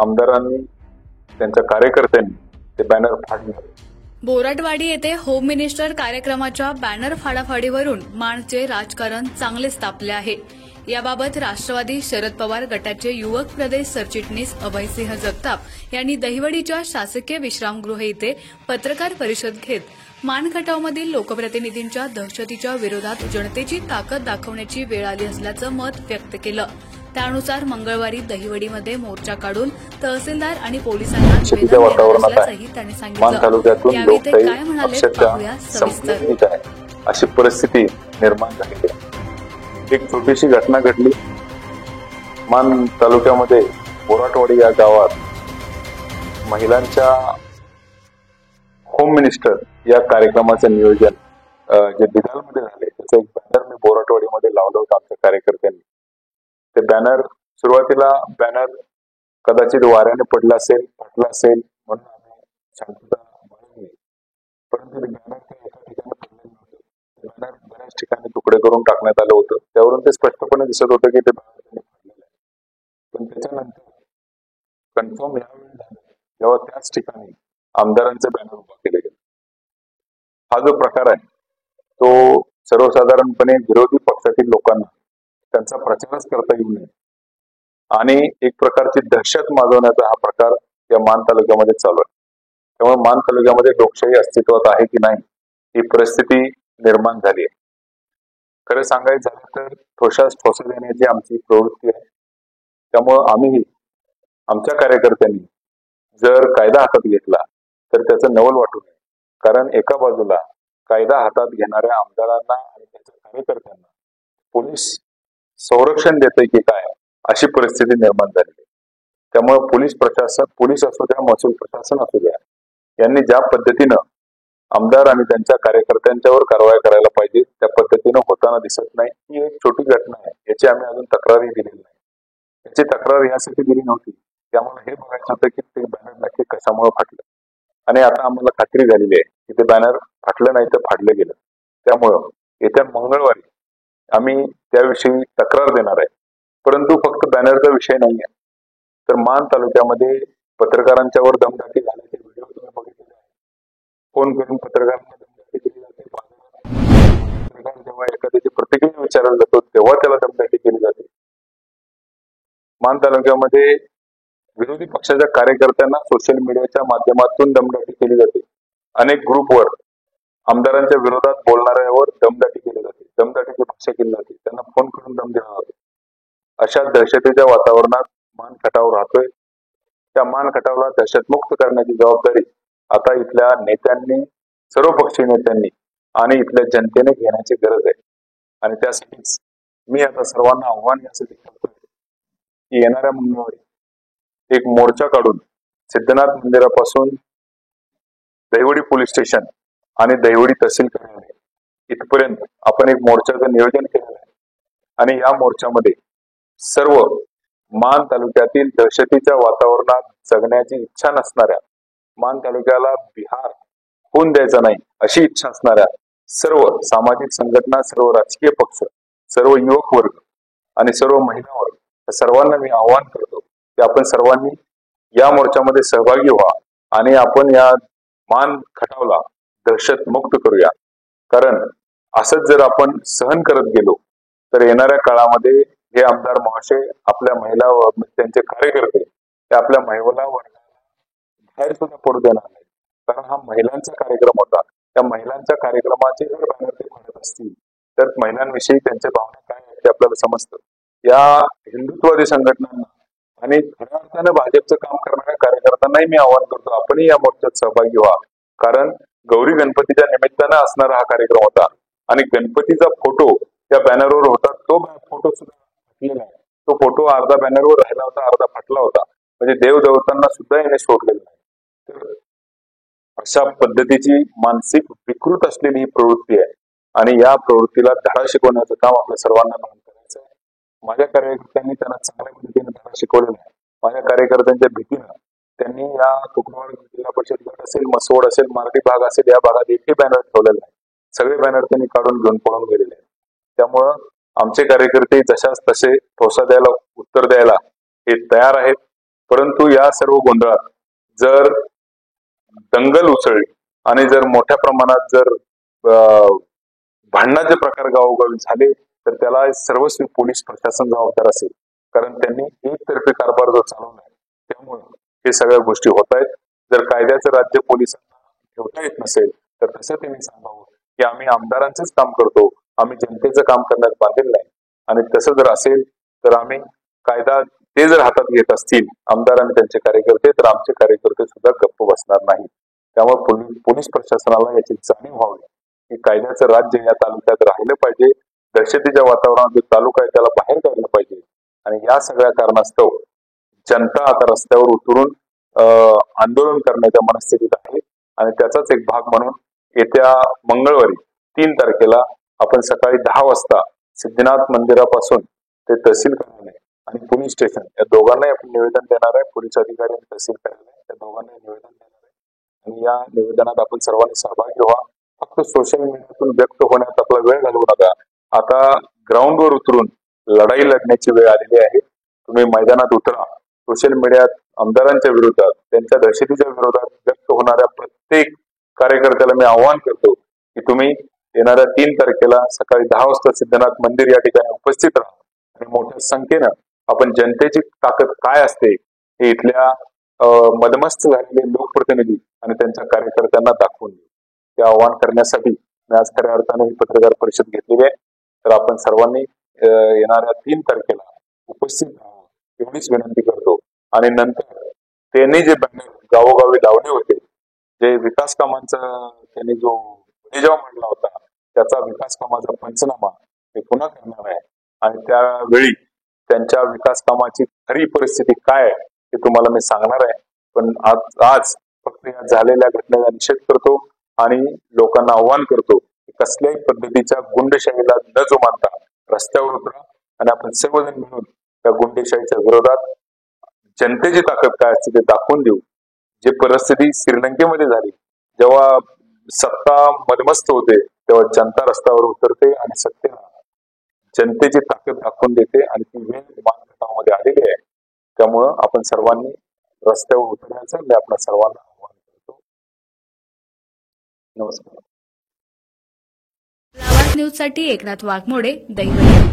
आमदारांनी त्यांच्या कार्यकर्त्यांनी ते बॅनर फाडले। बोराटवाडी येथे होम मिनिस्टर कार्यक्रमाच्या बॅनर फाडाफाडीवरून माणचे राजकारण चांगलेच तापले आहे। याबाबत राष्ट्रवादी शरद पवार गटाचे युवक प्रदेश सरचिटणीस अभयसिंह जगताप यांनी दहिवडीच्या शासकीय विश्रामगृह येथे पत्रकार परिषद घेत मानखटावमधील लोकप्रतिनिधींच्या दहशतीच्या विरोधात जनतेची ताकद दाखवण्याची वेळ आली असल्याचं मत व्यक्त केलं। त्यानुसार मंगळवारी दहिवडीमध्ये मोर्चा काढून तहसीलदार आणि पोलिसांना निवेदन देणार असल्याचंही त्यांनी सांगितलं। यावेळी ते काय म्हणाले पाहूया सविस्तर। अशी परिस्थिती निर्माण झाली आहे। एक छोटीशी घटना घडली मान तालुक्यामध्ये बोराटवाडी या गावात महिलांच्या होम मिनिस्टर या कार्यक्रमाचं नियोजन जे बिदालमध्ये झाले त्याचं एक बॅनर मी बोराटवाडीमध्ये लावलं होतं आमच्या कार्यकर्त्यांनी। ते बॅनर सुरुवातीला कदाचित वाऱ्याने पडला असेल फाटला असेल म्हणून आम्ही शांतता बाळगली, परंतु ते बॅनर काही एका ठिकाणी पडले नव्हते। ते बॅनर बऱ्याच ठिकाणी तुकडे करून टाकण्यात आलं होतं। त्यावरून ते स्पष्टपणे दिसत होतं की ते बॅनर त्यांनी फाडलेलं आहे। पण त्याच्यानंतर कन्फर्म यावेळी झालं जेव्हा त्याच ठिकाणी आमदारांचे बॅनर उभा केले गेले। हा जो प्रकार आहे तो सर्वसाधारणपणे विरोधी पक्षातील लोकांना त्यांचा प्रचारच करता येऊ नये आणि एक प्रकारची दहशत माजवण्याचा हा प्रकार या मान तालुक्यामध्ये चालू आहे। त्यामुळे मान तालुक्यामध्ये लोकशाही अस्तित्वात आहे की नाही ही परिस्थिती निर्माण झाली आहे। खरं सांगायचं झालं तर ठोशास ठोसा देण्याची आमची प्रवृत्ती आहे। त्यामुळं आम्हीही आमच्या कार्यकर्त्यांनी जर कायदा हातात घेतला तर त्याचं नवल वाटू नये, कारण एका बाजूला कायदा हातात घेणाऱ्या आमदारांना आणि त्याच्या कार्यकर्त्यांना पोलीस संरक्षण देते की काय अशी परिस्थिती निर्माण झाली आहे। त्यामुळे पोलीस असू द्या महसूल प्रशासन असू द्या यांनी ज्या पद्धतीनं आमदार आणि त्यांच्या कार्यकर्त्यांच्यावर कारवाई करायला पाहिजे त्या पद्धतीनं होताना दिसत नाही। ही एक छोटी घटना आहे, याची आम्ही अजून तक्रारही दिलेली नाही। याची तक्रार यासाठी दिली नव्हती की आम्हाला हे बघायचं होतं की ते बॅनर नक्की कशामुळे फाटलं, आणि आता आम्हाला खात्री झालेली आहे की ते बॅनर फाटलं नाही तर फाडलं गेलं। त्यामुळं येत्या मंगळवारी आम्ही त्याविषयी तक्रार देणार आहे। परंतु फक्त बॅनरचा विषय नाही आहे, तर मान तालुक्यामध्ये पत्रकारांच्यावर दमदाटी झाल्याचे व्हिडिओ तुम्ही बघितलेले आहे। फोन करून पत्रकारांना दमदाटी केली जाते। पत्रकार जेव्हा एखाद्याची प्रतिक्रिया विचारायला जातो तेव्हा त्याला दमदाटी केली जाते। मान तालुक्यामध्ये विरोधी पक्षाच्या कार्यकर्त्यांना सोशल मीडियाच्या माध्यमातून दमदाटी केली जाते। अनेक ग्रुपवर आमदारांच्या विरोधात बोलणाऱ्यावर दमदाटी केली जाते, दमदाटीची भाषा केली जाते, त्यांना फोन करून दम दिला जातो। अशा दहशतीच्या वातावरणात मान खटाव राहतोय। त्या मान खटावला दहशतमुक्त करण्याची जबाबदारी आता इथल्या नेत्यांनी, सर्वपक्षीय नेत्यांनी आणि इथल्या जनतेने घेण्याची गरज आहे। आणि त्यासाठीच मी आता सर्वांना आव्हान यासाठी करतोय की येणाऱ्या मंगळवारी एक मोर्चा काढून सिद्धनाथ मंदिरापासून दहिवडी पोलीस स्टेशन आणि दहिवडी तहसील कार्यालय इथपर्यंत आपण एक मोर्चाचं नियोजन केलेलं आहे। आणि या मोर्चामध्ये सर्व मान तालुक्यातील दहशतीच्या वातावरणात जगण्याची इच्छा नसणाऱ्या, मान तालुक्याला बिहार होऊन द्यायचा नाही अशी इच्छा असणाऱ्या सर्व सामाजिक संघटना, सर्व राजकीय पक्ष, सर्व युवक वर्ग आणि सर्व महिला वर्ग सर्वांना मी आवाहन करतो की आपण सर्वांनी या मोर्चामध्ये सहभागी व्हा आणि आपण या मान खटावला दहशत मुक्त करूया। कारण असंच जर आपण सहन करत गेलो तर येणाऱ्या काळामध्ये हे आमदार महाशय आपल्या महिला व त्यांचे कार्यकर्ते ते आपल्या महिला वर्गाला बाहेर सुद्धा पडू देणार नाही। कारण हा महिलांचा कार्यक्रम होता। त्या महिलांच्या कार्यक्रमाचे जर बॅनर ते फाडत असतील तर महिलांविषयी त्यांच्या भावना काय आहेत ते आपल्याला समजतं। या हिंदुत्ववादी संघटनांना आणि खऱ्या अर्थानं भाजपचं काम करणाऱ्या कार्यकर्त्यांनाही मी आवाहन करतो आपणही या मोर्चात सहभागी व्हा। कारण गौरी गणपतीच्या निमित्तानं असणारा हा कार्यक्रम होता आणि गणपतीचा फोटो त्या बॅनरवर होता, तो फोटो सुद्धा फाटलेला आहे। तो फोटो अर्धा बॅनरवर राहिला होता, अर्धा फाटला होता, म्हणजे देवदेवतांना सुद्धा याने सोडलेलं नाही। तर अशा पद्धतीची मानसिक विकृत असलेली ही प्रवृत्ती आहे आणि या प्रवृत्तीला धडा शिकवण्याचं काम आपल्या सर्वांना मिळून करायचं आहे। माझ्या कार्यकर्त्यांनी त्यांना चांगल्या पद्धतीने धडा शिकवलेला आहे। माझ्या कार्यकर्त्यांच्या भीतीनं त्यांनी या तुकडवाड जिल्हा परिषद गट असेल, मसवड असेल, मार्डी भाग असेल या भागात एकही बॅनर ठेवलेला नाही। सगळे बॅनर त्यांनी काढून घेऊन पळून गेलेले आहेत। त्यामुळं आमचे कार्यकर्ते जशाच तसे ठोसा द्यायला, उत्तर द्यायला हे तयार आहेत। परंतु या सर्व गोंधळात जर दंगल उसळली आणि जर मोठ्या प्रमाणात जर भांडणाचे प्रकार गावोगावी झाले तर त्याला सर्वस्वी पोलीस प्रशासन जबाबदार असेल, कारण त्यांनी एकतर्फी कारभार जो चालवलाय त्यामुळे हे सगळ्या गोष्टी होत आहेत. जर कायद्याचं राज्य पोलिसांना ठेवता येत नसेल तर तसं त्यांनी सांगावं की आम्ही आमदारांचंच काम करतो, आम्ही जनतेचं काम करण्यात बांधील नाही. आणि तसं जर असेल तर आम्ही कायदा ते जर हातात घेत असतील आमदार आणि त्यांचे कार्यकर्ते, तर आमचे कार्यकर्ते सुद्धा गप्प बसणार नाहीत. त्यामुळे पोलीस प्रशासनाला याची जाणीव व्हावी की कायद्याचं राज्य या तालुक्यात राहिलं पाहिजे. दहशतीच्या वातावरणात जो तालुका आहे त्याला बाहेर काढलं पाहिजे. आणि या सगळ्या कारणास्तव जनता आता रस्त्यावर उतरून आंदोलन करण्याच्या मनस्थितीत आहे. आणि त्याचाच एक भाग म्हणून येत्या मंगळवारी 3 तारखेला आपण सकाळी 10 वाजता सिद्धनाथ मंदिरापासून ते तहसील कार्यालय आणि पोलीस स्टेशन या दोघांनाही आपण निवेदन देणार आहे. पोलीस अधिकारी आणि तहसील कार्यालय या दोघांनाही निवेदन देणार आहे. आणि या निवेदनात आपण सर्वांनी सहभागी व्हा. फक्त सोशल मीडियातून व्यक्त होण्यात आपला वेळ घालवू नका. आता ग्राउंडवर उतरून लढाई लढण्याची वेळ आलेली आहे. तुम्ही मैदानात उतरा. सोशल मीडियात आमदारांच्या विरोधात, त्यांच्या दहशतीच्या विरोधात व्यक्त होणाऱ्या प्रत्येक कार्यकर्त्याला मी आवाहन करतो की तुम्ही येणाऱ्या 3 तारखेला सकाळी 10 वाजता सिद्धनाथ मंदिर या ठिकाणी उपस्थित राहा आणि मोठ्या संख्येनं आपण जनतेची ताकद काय असते हे इथल्या मदमस्त झालेले लोकप्रतिनिधी आणि त्यांच्या कार्यकर्त्यांना दाखवून देऊ. ते आवाहन करण्यासाठी मी आज खऱ्या अर्थाने ही पत्रकार परिषद घेतलेली आहे. तर आपण सर्वांनी येणाऱ्या 3 तारखेला उपस्थित राहावं एवढीच विनंती करतो. आणि नंतर त्यांनी जे बॅनर गावोगावी लावले होते, जे विकास कामांचा त्यांनी जो जेव्हा मांडला होता त्याचा विकास कामाचा पंचनामा हे पुन्हा करणार आहे. आणि त्यावेळी त्यांच्या विकास कामाची खरी परिस्थिती काय आहे हे तुम्हाला मी सांगणार आहे. पण आज फक्त या झालेल्या घटनेचा निषेध करतो आणि लोकांना आव्हान करतो की कसल्याही पद्धतीच्या गुंडशाहीला न जुमानता रस्त्यावर उतरा आणि आपण सर्वजण मिळून त्या गुंडशाहीच्या विरोधात जनतेची ताकद काय असते ते दाखवून देऊ. जी परिस्थिती श्रीलंकेमध्ये झाली, जेव्हा सत्ता मदमस्त होते तेव्हा जनता रस्त्यावर उतरते आणि सत्तेला जनतेची ताकद दाखवून देते आणि ती वेळ मानकामध्ये आलेली आहे. त्यामुळं आपण सर्वांनी रस्त्यावर उतरण्याचं मी आपल्या सर्वांना आवाहन करतो. नमस्कार. लावाद न्यूज साठी एकनाथ वाघमोडे, दैवत.